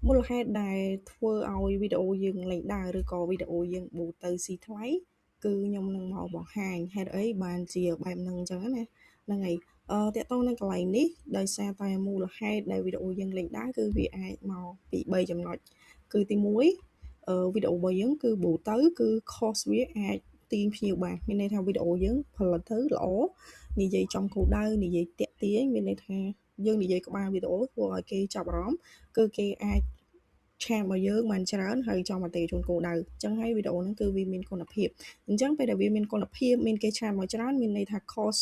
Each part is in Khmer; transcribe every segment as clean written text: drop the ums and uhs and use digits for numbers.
មូលហេតុដែលធ្វើឲ្យវីដេអូយើងលេងដើរឬក៏វីដេអូយើងបូតទៅស៊ីថ្លៃគឺខ្ញុំនឹងមកបង្ហាញហេតុអីបានជាបែបហ្នឹងអញ្ចឹងណាហ្នឹងហើយតើតើនៅកន្លែងនេះដោយសារតែមូលហេតុដែលវីដេអូយើងលេងដើរគឺវាអាចមកពី3ចំណុចគឺទី1វីដេអូរបស់យើងគឺបូតទៅគឺ cost វាអាចទាញភ្ញៀវបានមានន័យថាវីដេអូយើងផលិតទៅល្អនិយាយចំគោលដៅនិយាយតាក់ទាញមានន័យថាយើងនិយាយក្បាលវីដេអូធ្វើឲ្យគេចាប់អារម្មណ៍គឺគេអាចឆាតរបស់យើងបានច្រើនហើយចង់អតិថិជនគោលដៅអញ្ចឹងហើយវីដេអូហ្នឹងគឺវាមានគុណភាពអញ្ចឹងពេលដែលវាមានគុណភាពមានគេឆាតមកច្រើនមានន័យថា cost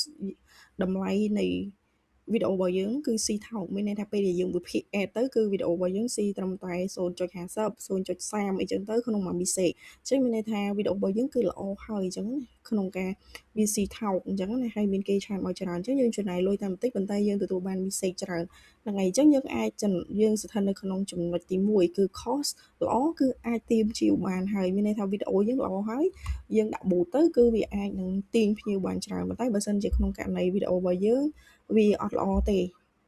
តម្លៃនៃវីដេអូរបស់យើងគឺស៊ីថោកមានន័យថាពេលដែលយើងវិភាគ ad ទៅគឺវីដេអូរបស់យើងស៊ីត្រឹមតែ0.50 0.30អីចឹងទៅក្នុងមួយ message អញ្ចឹងមានន័យថាវីដេអូរបស់យើងគឺល្អហើយអញ្ចឹងណាក្នុងការវាស៊ីថោកអញ្ចឹងណាហើយមានគេឆាតមកច្រើនអញ្ចឹងយើងចំណាយលុយតែបន្តិចប៉ុន្តែយើងទទួលបាន message ច្រើនហ្នឹងហើយអញ្ចឹងយើងអាចយើងស្ថិតនៅក្នុងចំណុចទី1គឺ cost ល្អគឺអាចទាញភ្ញៀវបានហើយមានន័យថាវីដេអូយើងល្អហើយយើងដាក់ boost ទៅគឺវាអាចនឹងទាញភ្ញៀវបានច្រើនប៉ុន្តែបើសិនជាក្នុងករណីវីដេអូរបស់យើងវាអត់ល្អទេ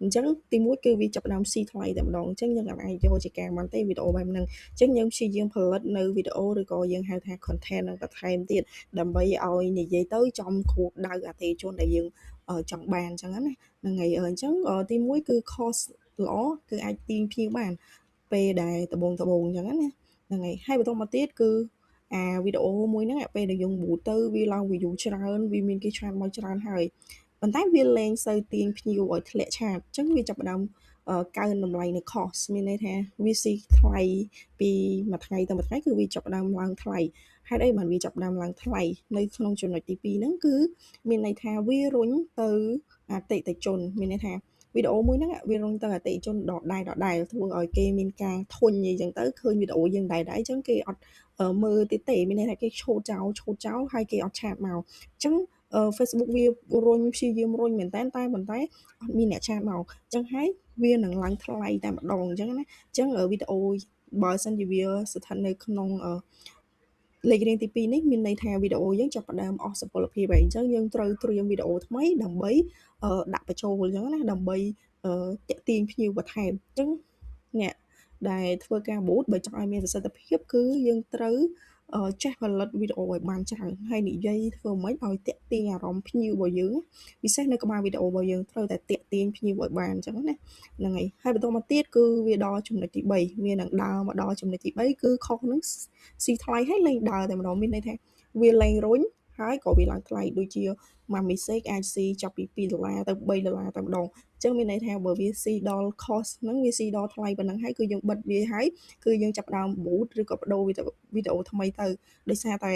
អញ្ចឹងទី1គឺវាចាប់ផ្ដើមស៊ីថ្លៃតែម្ដងអញ្ចឹងយើងអាចយកជាការបានទេវីដេអូបែបហ្នឹងអញ្ចឹងយើងព្យាយាមផលិតនៅវីដេអូឬក៏យើងហៅថា content នឹងបន្ថែមទៀតដើម្បីឲ្យនិយាយទៅចំគោលដៅអតិថិជនដែលយើងចង់បានអញ្ចឹងណាហ្នឹងហើយអញ្ចឹងទី1គឺ cost ល្អគឺអាចទាញភ្ញៀវបានពេលដែលដបងអញ្ចឹងណាហ្នឹងហើយបន្តមកទៀតគឺវីដេអូមួយហ្នឹងពេលដែលយើងបូតទៅវាឡើង view ច្រើនវាមានគេឆាតមកច្រើនហើយប៉ុន្តែវាលែងសូវទាញភ្ញៀវឲ្យធ្លាក់ឆាតអញ្ចឹងវាចាប់ផ្ដើមកើនតម្លៃនៃ cost មានន័យថាវាស៊ីថ្លៃពីមួយថ្ងៃទៅមួយថ្ងៃគឺវាចាប់ផ្ដើមឡើងថ្លៃហេតុអីបានវាចាប់ផ្ដើមឡើងថ្លៃនៅក្នុងចំណុចទី2ហ្នឹងគឺមានន័យថាវារុញទៅអតិថិជនមានន័យថាវីដេអូមួយហ្នឹងវារុញទៅអតិថិជនដដែលធ្វើឲ្យគេមានការធុញអីចឹងទៅឃើញវីដេអូយើងដែរអញ្ចឹងគេអត់មើលទៀតទេមានន័យថាគេឆូតចោលហើយគេអត់ឆាតមកអញ្ចឹងFacebook វាព្យាយាមរុញមែនតើតែប៉ុន្តែអត់មានអ្នកឆាតមកអញ្ចឹងហើយវានឹងឡើងថ្លៃតែម្ដងអញ្ចឹងណាអញ្ចឹងវីដេអូបើសិនជាវាស្ថិតនៅក្នុងលេខរៀងទី2នេះមានន័យថាវីដេអូយើងចាប់ផ្ដើមអស់សុពលភាពហើយអញ្ចឹងយើងត្រូវត្រៀមវីដេអូថ្មីដើម្បីដាក់បញ្ចូលអញ្ចឹងណាដើម្បីតាក់ទាញភ្ញៀវបន្ថែមអញ្ចឹងអ្នកដែលធ្វើការ boot បើចង់ឲ្យមានប្រសិទ្ធភាពគឺយើងត្រូវចេះផលិតវីដេអូឲ្យបានច្រើនហើយនិយាយធ្វើម៉េចឲ្យតាក់ទាញអារម្មណ៍ភ្ញៀវរបស់យើងពិសេសនៅក្បាលវីដេអូរបស់យើងត្រូវតែតាក់ទាញភ្ញៀវឲ្យបានអញ្ចឹងណាហ្នឹងហើយបន្តមកទៀតគឺវាដល់ចំណុចទី3វានឹងដើរមកដល់ចំណុចទី3គឺខុសនឹងស៊ីថ្លៃហើយលែងដើរតែម្ដងមានន័យថាវាលែងរុញហើយក៏វាឡើងថ្លៃដូចជាមួយ message អាចស៊ីចាប់ពី$2ទៅ$3តែម្ដងអញ្ចឹងមានន័យថាបើវាស៊ីដល់ cost ហ្នឹងវាស៊ីដល់ថ្លៃប៉ុណ្ណឹងហើយគឺយើងបិទវាហើយគឺយើងចាប់ផ្ដើម boot ឬក៏បដូរវីដេអូថ្មីទៅដោយសារតែ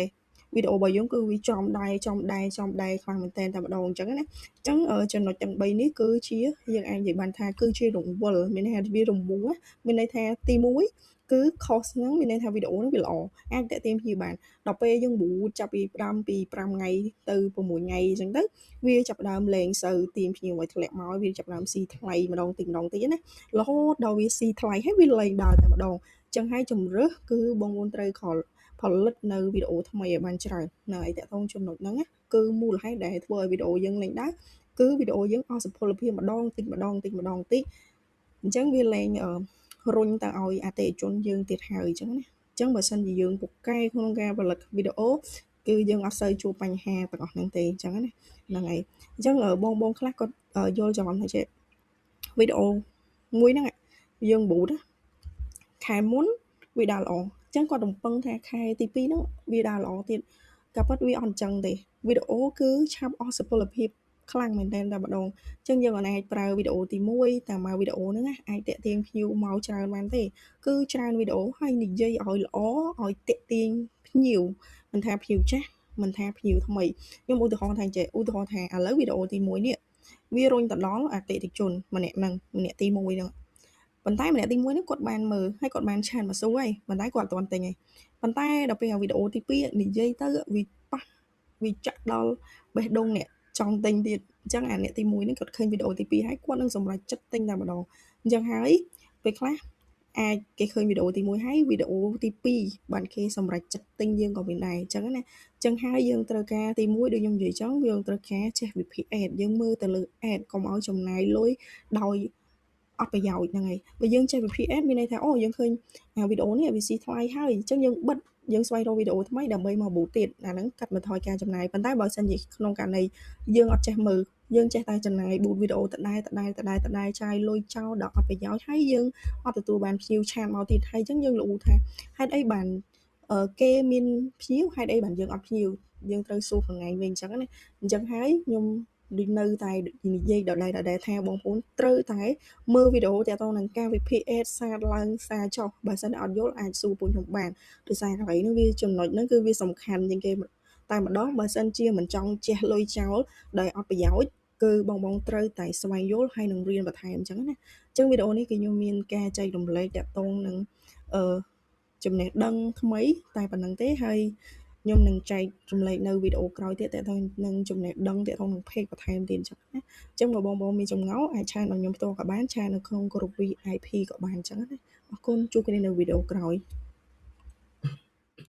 វីដេអូរបស់យើងគឺវាចំដែរខ្លាំងមែនតើតែម្ដងអញ្ចឹងណាអញ្ចឹងចំណុចទាំង3នេះគឺជាយើងអាចនិយាយបានថាគឺជារង្វិលមានន័យថាវារង្វង់មានន័យថាទី1គឺ cost ហ្នឹងមានន័យថាវីដេអូហ្នឹងវាល្អអាចតាក់ទាញភ្ញៀវបានដល់ពេលយើង boot ចាប់ពី5ថ្ងៃទៅ6ថ្ងៃអញ្ចឹងទៅវាចាប់ផ្ដើមលែងសូវទាញភ្ញៀវឲ្យធ្លាក់មកវាចាប់ផ្ដើមស៊ីថ្លៃម្ដងទៀតណារហូតដល់វាស៊ីថ្លៃហើយវាលែងដើរតែម្ដងអញ្ចឹងហើយជំរើសគឺបងប្អូនត្រូវផលិតនៅវីដេអូថ្មីឲ្យបានច្រើននៅឯតាក់ទងចំណុចហ្នឹងណាគឺមូលហេតុដែលធ្វើឲ្យវីដេអូយើងលេងដើរគឺវីដេអូយើងអស់សុពលភាពម្ដងតិចអញ្ចឹងវាលែងរុញទៅឲ្យអតិថិជនយើងទៀតហើយអញ្ចឹងណាអញ្ចឹងបើសិនជាយើងពូកែក្នុងការផលិតវីដេអូគឺយើងអត់សូវជួបបញ្ហាទាំងអស់ហ្នឹងទេអញ្ចឹងណាហ្នឹងហើយអញ្ចឹងបងខ្លះគាត់យល់ច្រឡំថាចេះវីដេអូមួយហ្នឹងយើងបូតខែមុនវាដើរល្អអញ្ចឹងគាត់រំពឹងថាខែទី2ហ្នឹងវាដើរល្អទៀតក៏ប៉ុន្តែវាអត់អញ្ចឹងទេវីដេអូគឺឆាប់អស់សុពលភាពខ្លាំងមែនទែនតែម្ដងអញ្ចឹងយើងអាចប្រើវីដេអូទី1តាមមកវីដេអូហ្នឹងអាចតាក់ទាញភ្ញៀវមកច្រើនបានទេគឺច្រើនវីដេអូហើយនិយាយឲ្យល្អឲ្យតាក់ទាញភ្ញៀវមិនថាភ្ញៀវចាស់មិនថាភ្ញៀវថ្មីខ្ញុំឧទាហរណ៍ថាឥឡូវវីដេអូទី1នេះវារុញទៅដល់អតិថិជនម្នាក់ទី1ហ្នឹងប៉ុន្តែម្នាក់ទី1ហ្នឹងគាត់បានមើលហើយគាត់បានឆាតមកសួរហើយប៉ុន្តែគាត់អត់ទាន់ទិញទេប៉ុន្តែដល់ពេលវីដេអូទី2និយាយទៅវាប៉ះវាចាក់ដល់បេះដូងអ្នកចង់ទិញទៀតអញ្ចឹងអាអ្នកទី1ហ្នឹងគាត់ឃើញវីដេអូទី2ហើយគាត់នឹងសម្រេចចិត្តទិញតែម្ដងអញ្ចឹងហើយពេលខ្លះអាចគេឃើញវីដេអូទី1ហើយវីដេអូទី2បានគេសម្រេចចិត្តទិញយើងក៏មានដែរអញ្ចឹងណាអញ្ចឹងហើយយើងត្រូវការទី1ដូចខ្ញុំនិយាយចឹងយើងត្រូវការចេះវិភាគ ad យើងមើលទៅលើ ad កុំឲ្យចំណាយលុយដោយ អត់ប្រយោជន៍ហ្នឹងហើយបើយើងចេះវិភាគ ad មានន័យថាអូយើងឃើញវីដេអូនេះវាស៊ីថ្លៃហើយអញ្ចឹងយើងបិទយើងស្វែងរកវីដេអូថ្មីដើម្បីមក boost ទៀតអាហ្នឹងកាត់បន្ថយការចំណាយប៉ុន្តែបើសិនជាក្នុងករណីយើងអត់ចេះមើលយើងចេះតែចំណាយ boost វីដេអូដដែលចាយលុយចោលដល់អត់ប្រយោជន៍ហើយយើងអត់ទទួលបាន view ឆានមកទៀតហើយអញ្ចឹងយើងលូថាហេតុអីបានគេមាន view ហេតុអីបានយើងអត់ view យើងត្រូវសួរខ្លួនឯងវិញអញ្ចឹងណាអញ្ចឹងហើយខ្ញុំនៅតែនិយាយដដែលថាបងប្អូនត្រូវតែមើលវីដេអូទាក់ទងនឹងការវិភាគ ad សារឡើងសារចុះបើសិនអត់យល់អាចសួរពួកខ្ញុំបានដោយសារកន្លែងហ្នឹងវាចំណុចហ្នឹងគឺវាសំខាន់ជាងគេតែម្ដងបើសិនជាមិនចង់ជះលុយចោលដោយអត់ប្រយោជន៍គឺបងត្រូវតែស្វែងយល់ហើយនឹងរៀនបន្ថែមអញ្ចឹងណាអញ្ចឹងវីដេអូនេះគឺខ្ញុំមានការចែករំលែកទាក់ទងនឹងអឺចំណេះដឹងថ្មីតែប៉ុណ្្នឹងទេហើយខ្ញុំនឹងចែករំលែកនៅវីដេអូក្រោយទៀតទាក់ទងនឹងចំណេះដឹងទាក់ទងនឹង page បន្ថែមទៀតអញ្ចឹងណាអញ្ចឹងបើបងប្អូនមានចម្ងល់អាចឆាតដល់ខ្ញុំផ្ទាល់ក៏បានឆាតនៅក្នុង group VIP ក៏បានអញ្ចឹងណាអរគុណជួបគ្នានៅវីដេអូក្រោយ